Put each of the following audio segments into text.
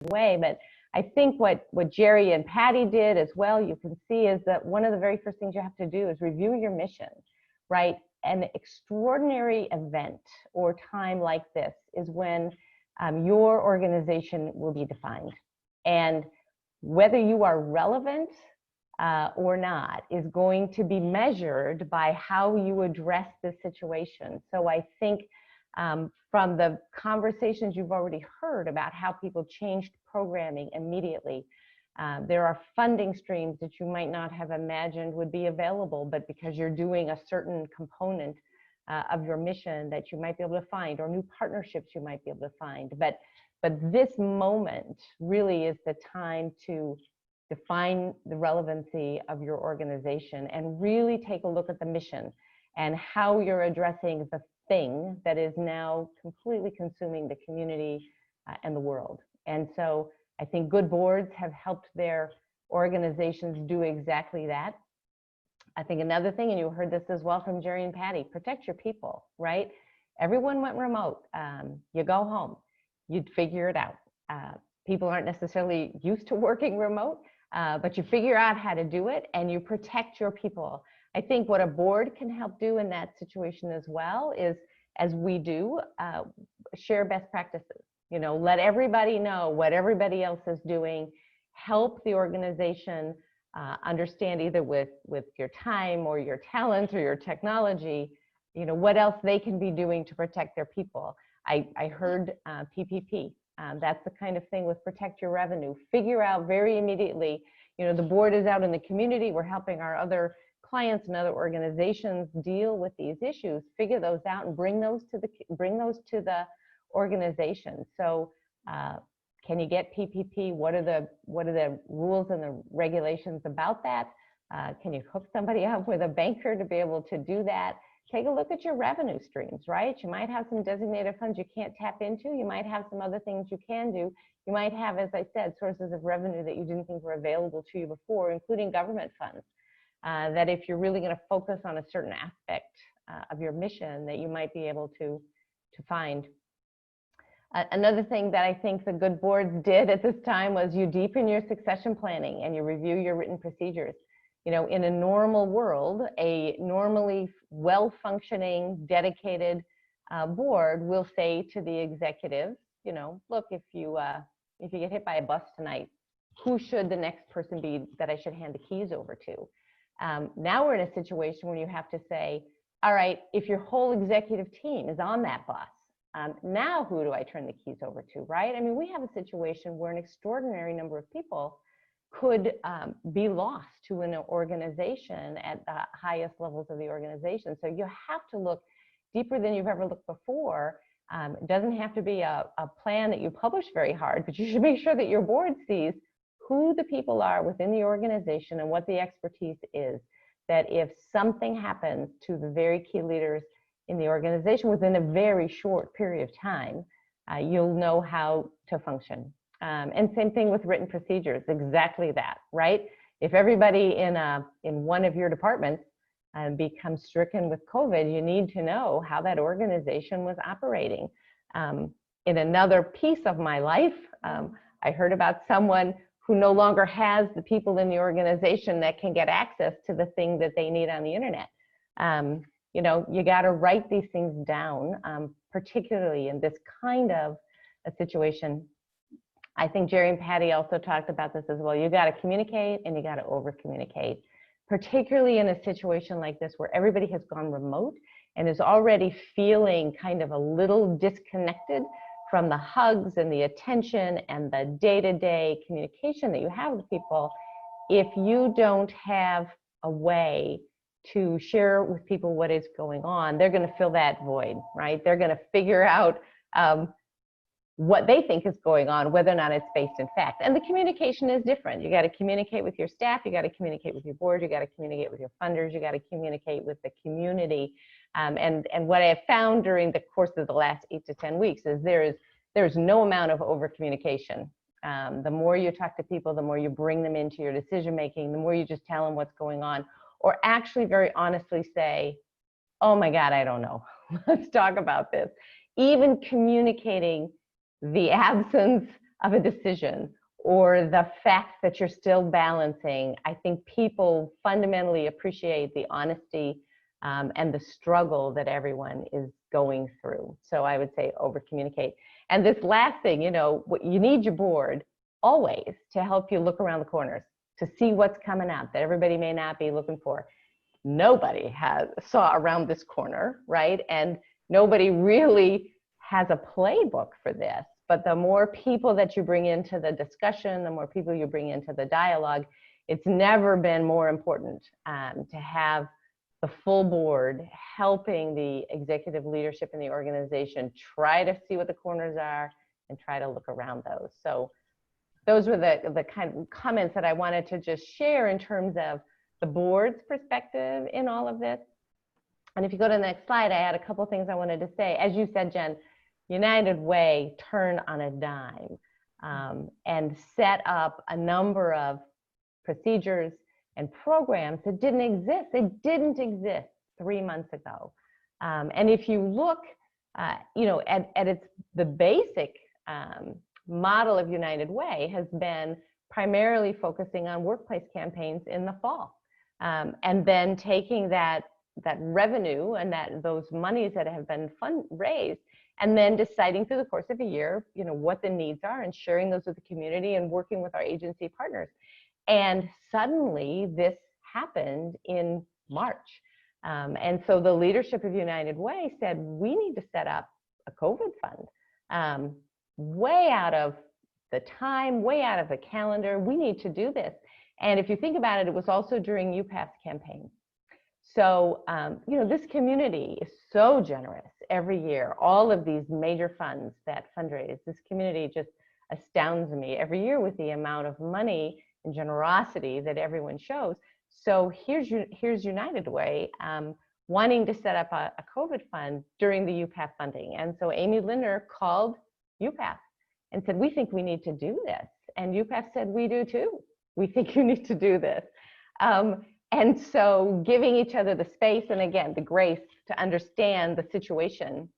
way. But I think what Jerry and Patty did as well, you can see, is that one of the very first things you have to do is review your mission, right? An extraordinary event or time like this is when your organization will be defined. And whether you are relevant or not is going to be measured by how you address the situation. So I think from the conversations you've already heard about how people changed programming immediately, there are funding streams that you might not have imagined would be available, but because you're doing a certain component of your mission that you might be able to find, or new partnerships you might be able to find. But this moment really is the time to define the relevancy of your organization and really take a look at the mission and how you're addressing the thing that is now completely consuming the community and the world. And so I think good boards have helped their organizations do exactly that. I think another thing, and you heard this as well from Jerry and Patty, protect your people, right? Everyone went remote. You go home, you'd figure it out. People aren't necessarily used to working remote, but you figure out how to do it and you protect your people. I think what a board can help do in that situation as well is, as we do, share best practices. You know, let everybody know what everybody else is doing, help the organization understand, either with your time or your talent or your technology, you know, what else they can be doing to protect their people. I heard PPP. That's the kind of thing with protect your revenue. Figure out very immediately, you know, the board is out in the community. We're helping our other clients and other organizations deal with these issues. Figure those out and bring those to the organization. So can you get PPP? What are the rules and the regulations about that? Can you hook somebody up with a banker to be able to do that? Take a look at your revenue streams, right? You might have some designated funds you can't tap into. You might have some other things you can do. You might have, as I said, sources of revenue that you didn't think were available to you before, including government funds, that if you're really going to focus on a certain aspect of your mission, that you might be able to find. Another thing that I think the good boards did at this time was you deepen your succession planning and you review your written procedures. You know, in a normal world, a normally well-functioning, dedicated board will say to the executives, you know, look, if you get hit by a bus tonight, who should the next person be that I should hand the keys over to? Now we're in a situation where you have to say, all right, if your whole executive team is on that bus, now who do I turn the keys over to, right? I mean, we have a situation where an extraordinary number of people could be lost to an organization at the highest levels of the organization. So you have to look deeper than you've ever looked before. It doesn't have to be a plan that you publish very hard, but you should make sure that your board sees who the people are within the organization and what the expertise is, that if something happens to the very key leaders in the organization within a very short period of time, you'll know how to function. And same thing with written procedures, exactly that, right? If everybody in one of your departments becomes stricken with COVID, you need to know how that organization was operating. In another piece of my life, I heard about someone who no longer has the people in the organization that can get access to the thing that they need on the internet. You know, you got to write these things down, particularly in this kind of a situation. I think Jerry and Patty also talked about this as well. You got to communicate and you got to over communicate, particularly in a situation like this where everybody has gone remote and is already feeling kind of a little disconnected from the hugs and the attention and the day-to-day communication that you have with people. If you don't have a way to share with people what is going on, they're going to fill that void, right? They're going to figure out what they think is going on, whether or not it's based in fact. And the communication is different. You got to communicate with your staff, you got to communicate with your board, you got to communicate with your funders, you got to communicate with the community. And what I have found during the course of the last 8 to 10 weeks is there's no amount of over communication. The more you talk to people, the more you bring them into your decision making, the more you just tell them what's going on, or actually very honestly say, oh my God, I don't know. Let's talk about this. Even communicating the absence of a decision or the fact that you're still balancing, I think people fundamentally appreciate the honesty and the struggle that everyone is going through. So I would say over communicate. And this last thing, you know, you need your board always to help you look around the corners, to see what's coming up that everybody may not be looking for. Nobody saw around this corner, right? And nobody really has a playbook for this. But the more people that you bring into the discussion, the more people you bring into the dialogue, it's never been more important to have the full board helping the executive leadership in the organization try to see what the corners are and try to look around those. So those were the kind of comments that I wanted to just share in terms of the board's perspective in all of this. And if you go to the next slide, I had a couple things I wanted to say. As you said, Jen, United Way turned on a dime and set up a number of procedures and programs that didn't exist. They didn't exist 3 months ago. And if you look, you know, at the basic model of United Way has been primarily focusing on workplace campaigns in the fall, and then taking that revenue and those monies that have been raised, and then deciding through the course of a year, you know, what the needs are and sharing those with the community and working with our agency partners. And suddenly this happened in March. And so the leadership of United Way said, we need to set up a COVID fund, way out of the time, way out of the calendar. We need to do this. And if you think about it, it was also during UPath's campaign. So, you know, this community is so generous every year. All of these major funds that fundraise, this community just astounds me every year with the amount of money and generosity that everyone shows. So here's United Way wanting to set up a COVID fund during the UPath funding. And so Amy Linder called UPath and said, we think we need to do this. And UPath said, we do too. We think you need to do this. And so giving each other the space and again, the grace to understand the situation,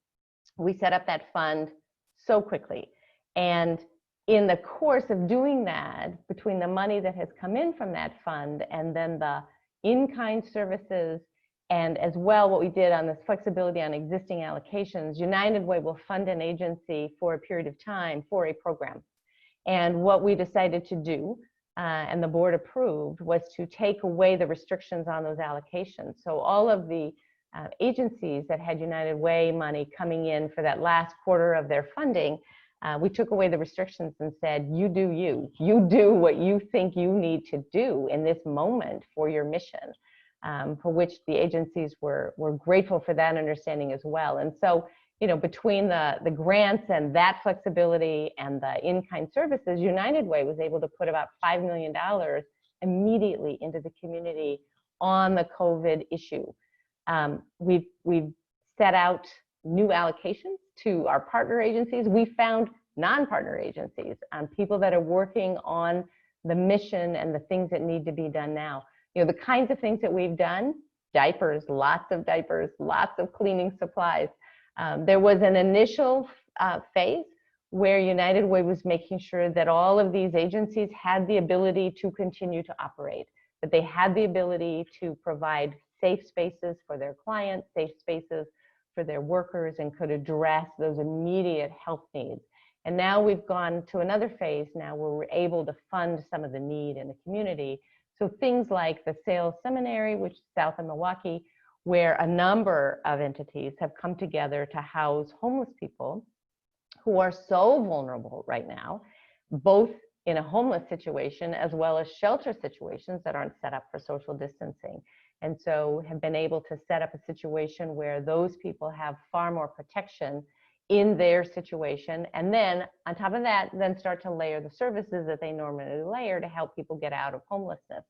we set up that fund so quickly. And in the course of doing that, between the money that has come in from that fund and then the in-kind services, and as well what we did on this flexibility on existing allocations, United Way will fund an agency for a period of time for a program. And what we decided to do, and the board approved, was to take away the restrictions on those allocations. So all of the agencies that had United Way money coming in for that last quarter of their funding, we took away the restrictions and said, you do you. You do what you think you need to do in this moment for your mission, for which the agencies were grateful for that understanding as well. And so, you know, between the grants and that flexibility and the in-kind services, United Way was able to put about $5 million immediately into the community on the COVID issue. We've set out new allocations to our partner agencies. We found non-partner agencies, people that are working on the mission and the things that need to be done now. You know, the kinds of things that we've done, diapers, lots of cleaning supplies. There was an initial phase where United Way was making sure that all of these agencies had the ability to continue to operate, that they had the ability to provide safe spaces for their clients, safe spaces for their workers, and could address those immediate health needs. And now we've gone to another phase now where we're able to fund some of the need in the community. So things like the Sales Seminary, which is south of Milwaukee, where a number of entities have come together to house homeless people who are so vulnerable right now, both in a homeless situation as well as shelter situations that aren't set up for social distancing. And so have been able to set up a situation where those people have far more protection in their situation. And then on top of that, then start to layer the services that they normally layer to help people get out of homelessness.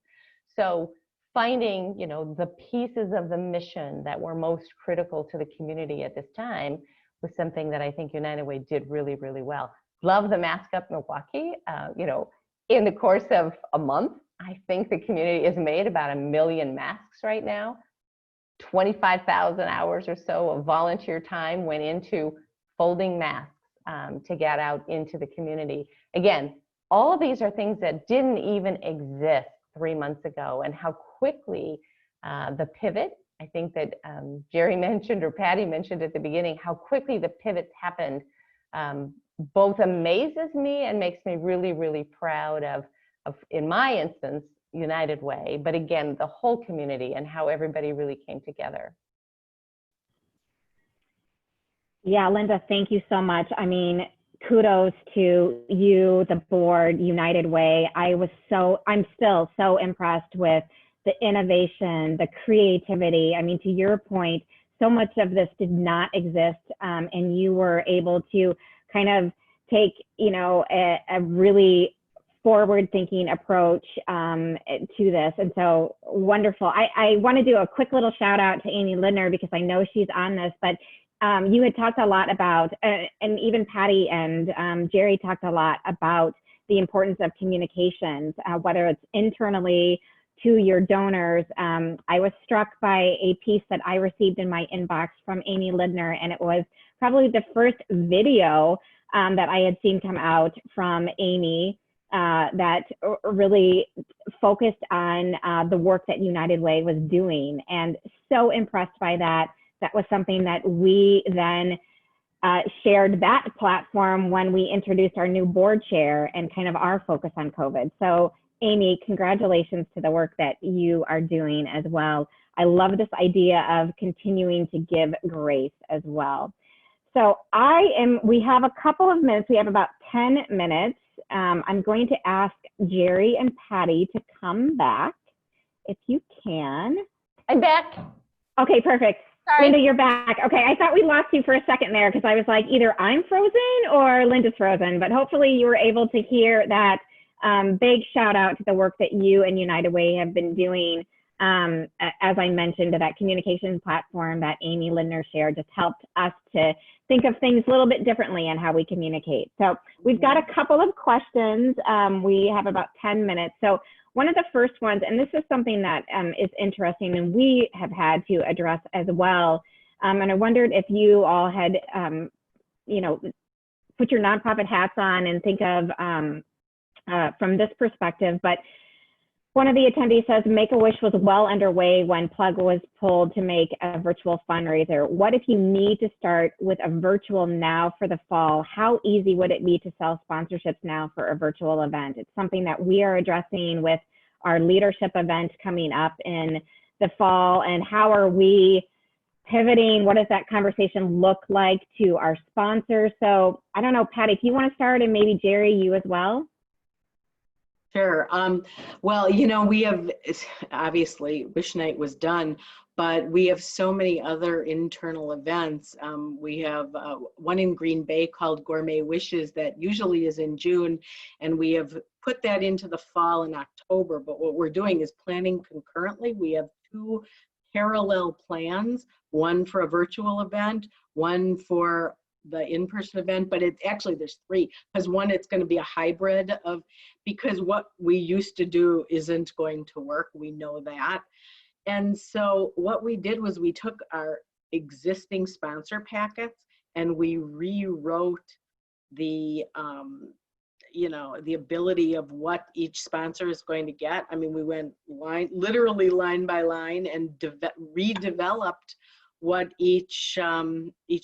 So finding, you know, the pieces of the mission that were most critical to the community at this time was something that I think United Way did really, really well. Love the Mask Up Milwaukee. You know, in the course of a month, I think the community has made about 1 million masks right now. 25,000 hours or so of volunteer time went into folding masks to get out into the community. again, all of these are things that didn't even exist 3 months ago, and how quickly the pivot, I think that Jerry mentioned, or Patty mentioned at the beginning, how quickly the pivots happened, both amazes me and makes me really, really proud of, in my instance, United Way, but again, the whole community and how everybody really came together. Yeah, Linda, thank you so much. I mean, kudos to you, the board, United Way. I'm still so impressed with the innovation, the creativity. I mean, to your point, so much of this did not exist, and you were able to kind of take, you know, a really forward-thinking approach to this. And so wonderful. I want to do a quick little shout out to Amy Lindner, because I know she's on this, but you had talked a lot about, and even Patty and Jerry talked a lot about the importance of communications, whether it's internally to your donors. I was struck by a piece that I received in my inbox from Amy Lindner, and it was probably the first video that I had seen come out from Amy that really focused on the work that United Way was doing, and so impressed by that. That was something that we then shared that platform when we introduced our new board chair and kind of our focus on COVID. So Amy, congratulations to the work that you are doing as well. I love this idea of continuing to give grace as well. So we have a couple of minutes. We have about 10 minutes. I'm going to ask Jerry and Patty to come back if you can. I'm back. Okay, perfect. Sorry. Linda, you're back. Okay, I thought we lost you for a second there, because I was like, either I'm frozen or Linda's frozen, but hopefully you were able to hear that. Big shout out to the work that you and United Way have been doing. As I mentioned, to that communications platform that Amy Lindner shared just helped us to think of things a little bit differently and how we communicate. So we've got a couple of questions. We have about 10 minutes. So one of the first ones, and this is something that is interesting and we have had to address as well. And I wondered if you all had, you know, put your nonprofit hats on and think of from this perspective. But one of the attendees says Make-A-Wish was well underway when plug was pulled to make a virtual fundraiser. What if you need to start with a virtual now for the fall? How easy would it be to sell sponsorships now for a virtual event? It's something that we are addressing with our leadership event coming up in the fall. And how are we pivoting? What does that conversation look like to our sponsors? So I don't know, Patty, if you want to start, and maybe Jerry, you as well. Sure. Well, you know, we have, obviously, Wish Night was done, but we have so many other internal events. We have one in Green Bay called Gourmet Wishes that usually is in June, and we have put that into the fall in October. But what we're doing is planning concurrently. We have two parallel plans, one for a virtual event, one for the in-person event, but it's actually, there's three, because one, it's going to be a hybrid of, because what we used to do isn't going to work. We know that. And so what we did was we took our existing sponsor packets and we rewrote the, you know, the ability of what each sponsor is going to get. I mean, we went literally line by line and redeveloped what each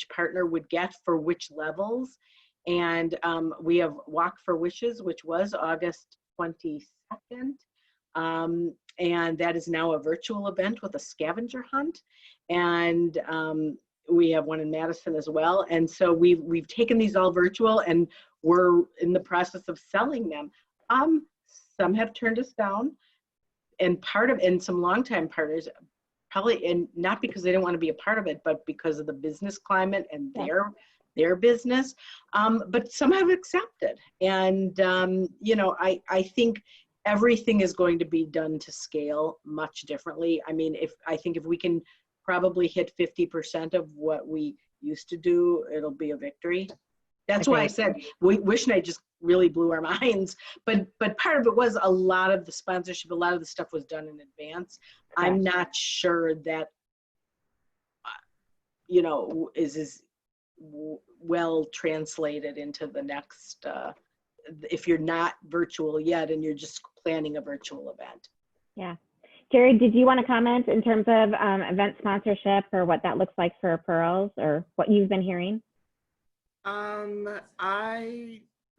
partner would get for which levels. And we have Walk for Wishes, which was August 22nd. And that is now a virtual event with a scavenger hunt. And we have one in Madison as well. And so we've taken these all virtual, and we're in the process of selling them. Some have turned us down, and some longtime partners, probably, and not because they didn't want to be a part of it, but because of the business climate and their business. But some have accepted. And, you know, I think everything is going to be done to scale much differently. I mean, I think if we can probably hit 50% of what we used to do, it'll be a victory. That's why I said Wish Night just really blew our minds. But part of it was a lot of the sponsorship, a lot of the stuff was done in advance. Okay. I'm not sure that, you know, is well translated into the next if you're not virtual yet and you're just planning a virtual event. Yeah. Jerry, did you want to comment in terms of event sponsorship or what that looks like for Pearls or what you've been hearing?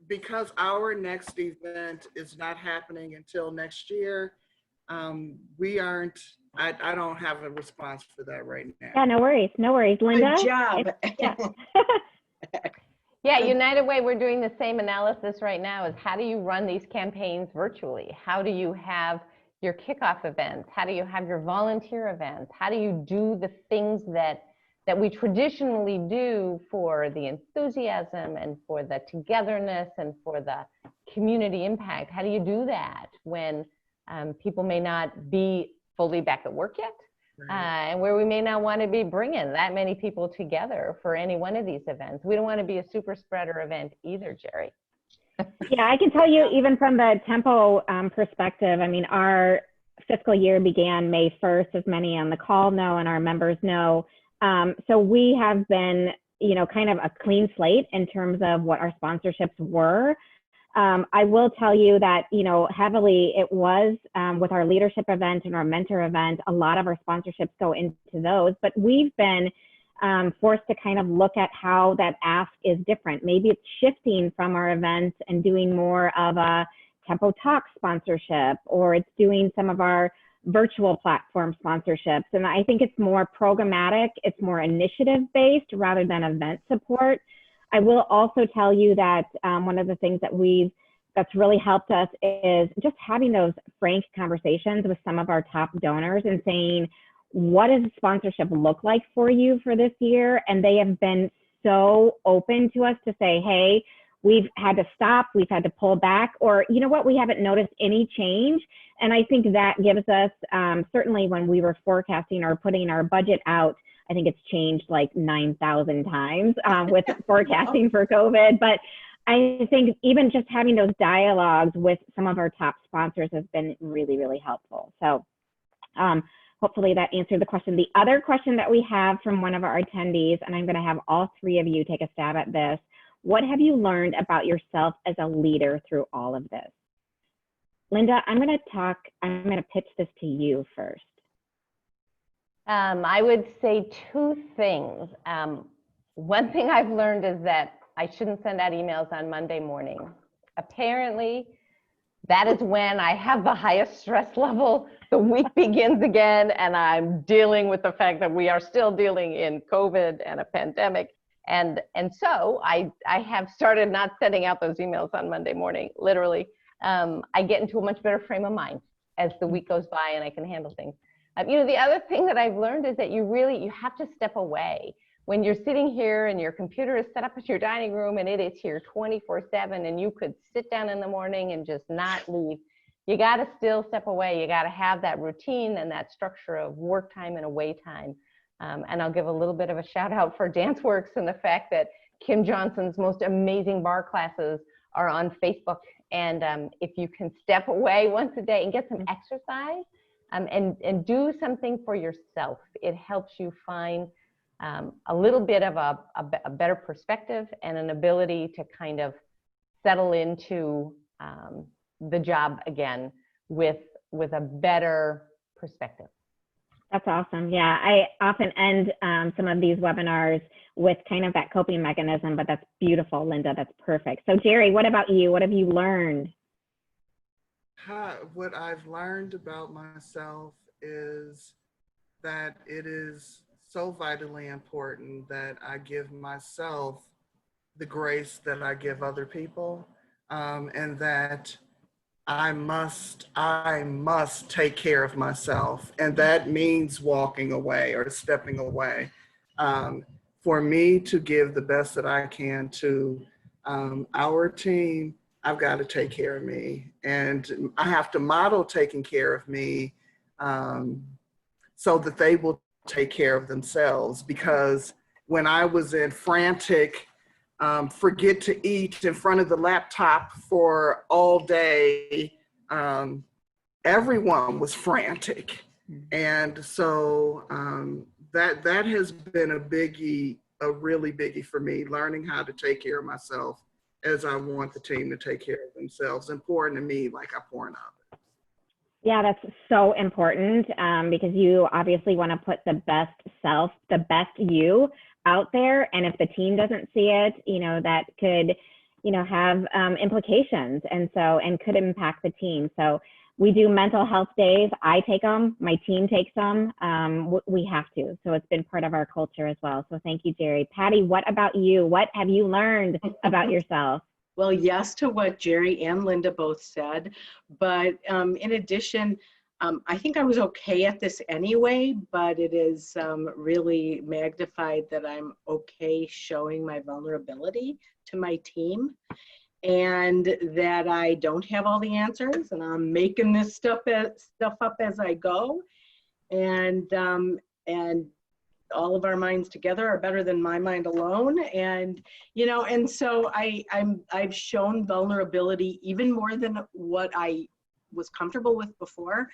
Because our next event is not happening until next year, I don't have a response for that right now. Yeah, no worries. No worries. Linda? Good job. Yeah. Yeah, United Way, we're doing the same analysis right now is how do you run these campaigns virtually? How do you have your kickoff events? How do you have your volunteer events? How do you do the things that we traditionally do for the enthusiasm and for the togetherness and for the community impact? How do you do that when people may not be fully back at work yet? And where we may not want to be bringing that many people together for any one of these events. We don't want to be a super spreader event either, Jerry. Yeah, I can tell you even from the Tempo perspective, I mean, our fiscal year began May 1st, as many on the call know and our members know. So we have been, kind of a clean slate in terms of what our sponsorships were. I will tell you that, heavily it was with our leadership event and our mentor event, a lot of our sponsorships go into those, but we've been forced to kind of look at how that ask is different. Maybe it's shifting from our events and doing more of a Tempo Talk sponsorship, or it's doing some of our virtual platform sponsorships. And I think it's more programmatic, it's more initiative based rather than event support. I will also tell you that one of the things that's really helped us is just having those frank conversations with some of our top donors and saying, what does sponsorship look like for you for this year? And they have been so open to us to say, hey, we've had to stop, we've had to pull back, or you know what, we haven't noticed any change. And I think that gives us, certainly when we were forecasting or putting our budget out, I think it's changed like 9,000 times with forecasting for COVID. But I think even just having those dialogues with some of our top sponsors has been really, really helpful. So hopefully that answered the question. The other question that we have from one of our attendees, and I'm going to have all three of you take a stab at this. What have you learned about yourself as a leader through all of this? Linda, I'm going to pitch this to you first. I would say two things. One thing I've learned is that I shouldn't send out emails on Monday morning. Apparently, that is when I have the highest stress level. The week begins again, and I'm dealing with the fact that we are still dealing in COVID and a pandemic. And so I have started not sending out those emails on Monday morning, literally. I get into a much better frame of mind as the week goes by and I can handle things. The other thing that I've learned is that you have to step away. When you're sitting here and your computer is set up at your dining room and it is here 24/7 and you could sit down in the morning and just not leave, you got to still step away. You got to have that routine and that structure of work time and away time. And I'll give a little bit of a shout out for DanceWorks and the fact that Kim Johnson's most amazing bar classes are on Facebook. And if you can step away once a day and get some exercise and do something for yourself, it helps you find a little bit of a better perspective and an ability to kind of settle into the job again with a better perspective. That's awesome. Yeah, I often end some of these webinars with kind of that coping mechanism, but that's beautiful, Linda. That's perfect. So Jerry, what about you? What have you learned? What I've learned about myself is that it is so vitally important that I give myself the grace that I give other people, and that I must take care of myself. And that means walking away or stepping away. For me to give the best that I can to our team, I've got to take care of me. And I have to model taking care of me so that they will take care of themselves. Because when I was in frantic, forget to eat in front of the laptop for all day, everyone was frantic. And so that has been a really biggie for me, learning how to take care of myself as I want the team to take care of themselves and pouring to me like I pour into others. Yeah, that's so important because you obviously want to put the best self, the best you out there. And if the team doesn't see it, that could, have implications and could impact the team. So we do mental health days. I take them, my team takes them. We have to. So it's been part of our culture as well. So thank you, Jerry. Patty, what about you? What have you learned about yourself? Well, yes to what Jerry and Linda both said, but in addition, I think I was okay at this anyway, but it is really magnified that I'm okay showing my vulnerability to my team, and that I don't have all the answers, and I'm making this stuff up as I go, and all of our minds together are better than my mind alone. And, and so I've shown vulnerability even more than what I was comfortable with before.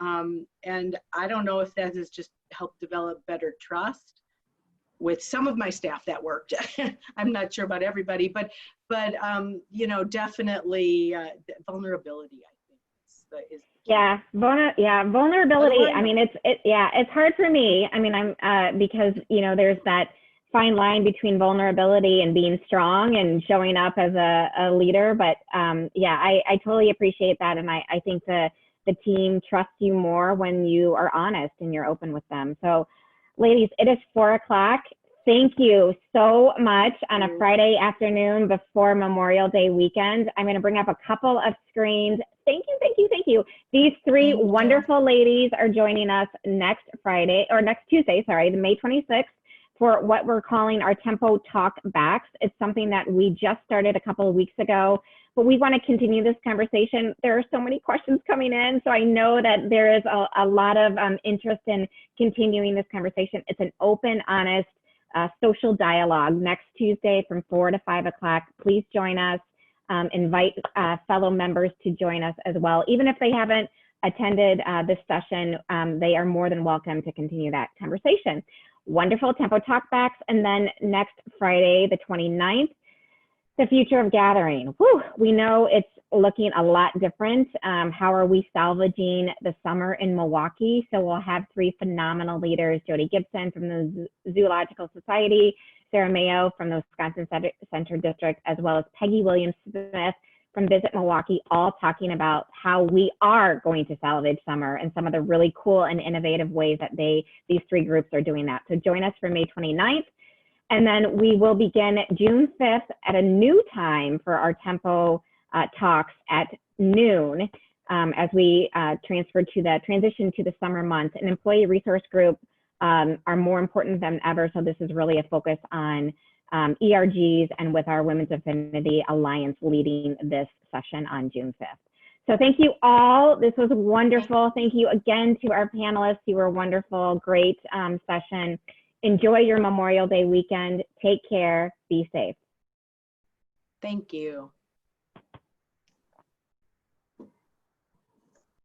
And I don't know if that has just helped develop better trust with some of my staff. That worked. I'm not sure about everybody, but definitely vulnerability, I think is vulnerability. I mean, it's hard for me. I mean, I'm because there's that fine line between vulnerability and being strong and showing up as a leader. But I totally appreciate that, and I think the team trusts you more when you are honest and you're open with them. So, ladies, it is 4 o'clock. Thank you so much on a Friday afternoon before Memorial Day weekend. I'm going to bring up a couple of screens. Thank you, thank you, thank you. These three wonderful ladies are joining us next Tuesday, the May 26th, for what we're calling our Tempo Talk Backs. It's something that we just started a couple of weeks ago, but we want to continue this conversation. There are so many questions coming in, so I know that there is a lot of interest in continuing this conversation. It's an open, honest, social dialogue next Tuesday from 4 to 5 o'clock. Please join us. Invite fellow members to join us as well. Even if they haven't attended this session, they are more than welcome to continue that conversation. Wonderful Tempo Talkbacks. And then next Friday, the 29th, the future of gathering. Whew, we know it's looking a lot different. How are we salvaging the summer in Milwaukee? So we'll have three phenomenal leaders: Jody Gibson from the Zoological Society, Sarah Mayo from the Wisconsin Center District, as well as Peggy Williams-Smith from Visit Milwaukee, all talking about how we are going to salvage summer and some of the really cool and innovative ways that these three groups are doing that. So join us for May 29th. And then we will begin June 5th at a new time for our Tempo talks at noon as we transition to the summer months. An employee resource group are more important than ever. So this is really a focus on ERGs, and with our Women's Affinity Alliance leading this session on June 5th. So thank you all. This was wonderful. Thank you again to our panelists. You were wonderful. Great session. Enjoy your Memorial Day weekend. Take care. Be safe. Thank you.